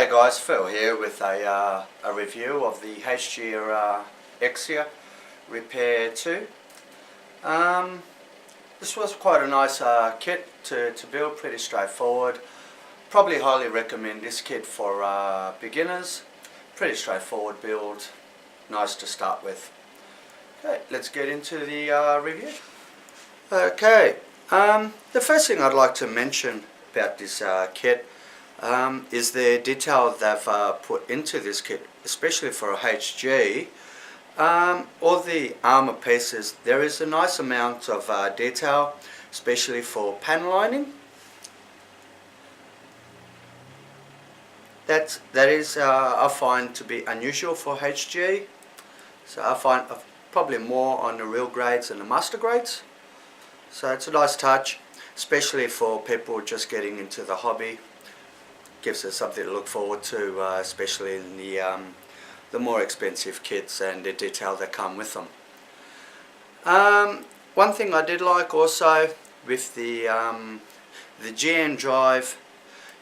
Hey guys, Phil here with a review of the HG Exia Repair 2. This was quite a nice kit to build, pretty straightforward. Probably highly recommend this kit for beginners. Pretty straightforward build, nice to start with. Okay, let's get into the review. Okay, the first thing I'd like to mention about this kit is the detail they've put into this kit, especially for a HG. All the armor pieces, there is a nice amount of detail, especially for panel lining. That is I find to be unusual for HG. So I find probably more on the real grades and the master grades. So it's a nice touch, especially for people just getting into the hobby. Gives us something to look forward to, especially in the more expensive kits and the detail that come with them. One thing I did like also with the GN drive,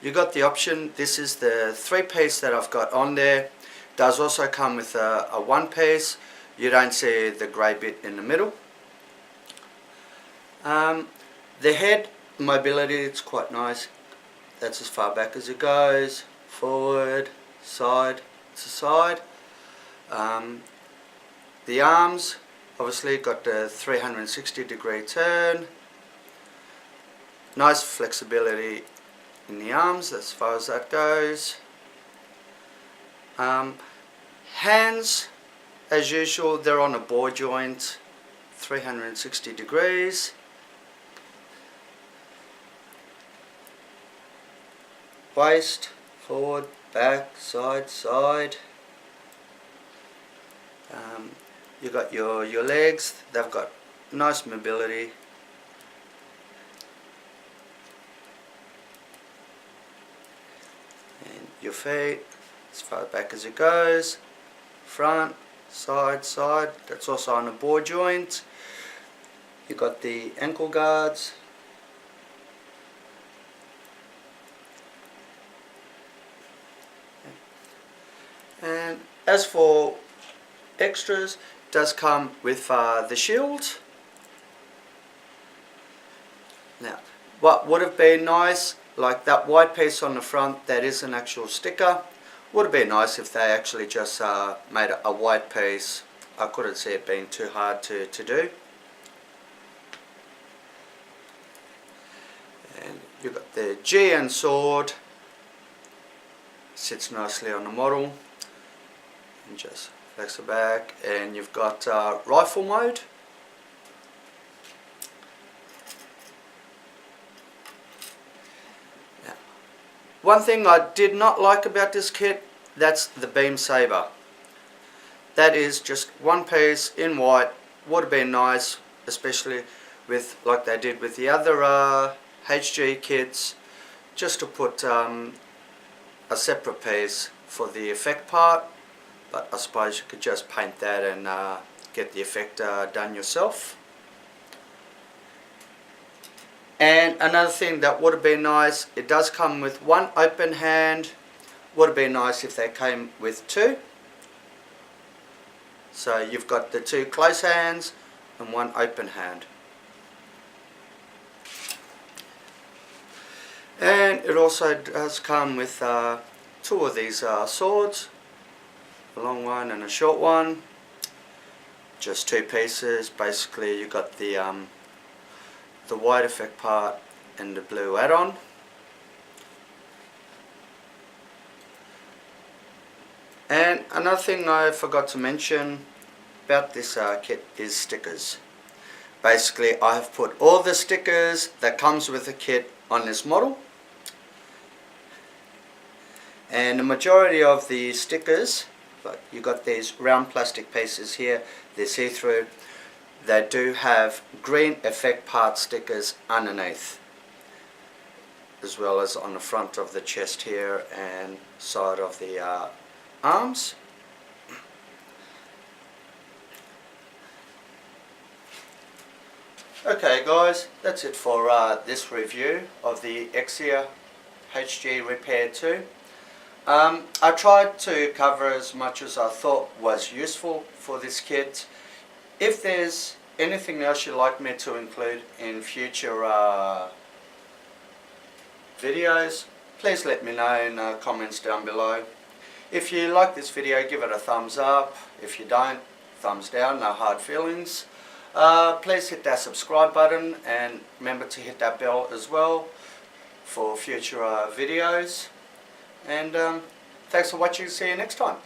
you got the option. This is the 3-piece that I've got on there. Does also come with a 1-piece. You don't see the grey bit in the middle. The head mobility, it's quite nice. That's as far back as it goes, forward, side to side. The arms, obviously got the 360-degree turn. Nice flexibility in the arms as far as that goes. Hands, as usual, they're on a ball joint, 360 degrees. Waist, forward, back, side, side. You got your legs, they've got nice mobility. And your feet, as far back as it goes. Front, side, side, that's also on a ball joint. You got the ankle guards. And as for extras, it does come with the shield. Now, what would have been nice, like that white piece on the front, that is an actual sticker. Would have been nice if they actually just made a white piece. I couldn't see it being too hard to do. And you've got the GN sword. Sits nicely on the model. And just flex it back, and you've got rifle mode. Now, one thing I did not like about this kit, that's the beam saber. That is just one piece in white. Would have been nice, especially with like they did with the other HG kits, just to put a separate piece for the effect part. But I suppose you could just paint that and get the effect done yourself. And another thing that would have been nice, it does come with one open hand. Would have been nice if they came with 2. So you've got the 2 close hands and 1 open hand. And it also does come with 2 of these swords. A long one and a short one. Just 2 pieces. Basically you got the white effect part and the blue add-on. And another thing I forgot to mention about this kit is stickers. Basically I have put all the stickers that comes with the kit on this model. And the majority of the stickers, but you got these round plastic pieces here, they're see-through. They do have green effect part stickers underneath, as well as on the front of the chest here and side of the arms. Okay guys, that's it for this review of the Exia HG Repair 2. I tried to cover as much as I thought was useful for this kit. If there's anything else you'd like me to include in future videos, please let me know in the comments down below. If you like this video, give it a thumbs up. If you don't, thumbs down, no hard feelings. Please hit that subscribe button and remember to hit that bell as well for future videos. And thanks for watching. See you next time.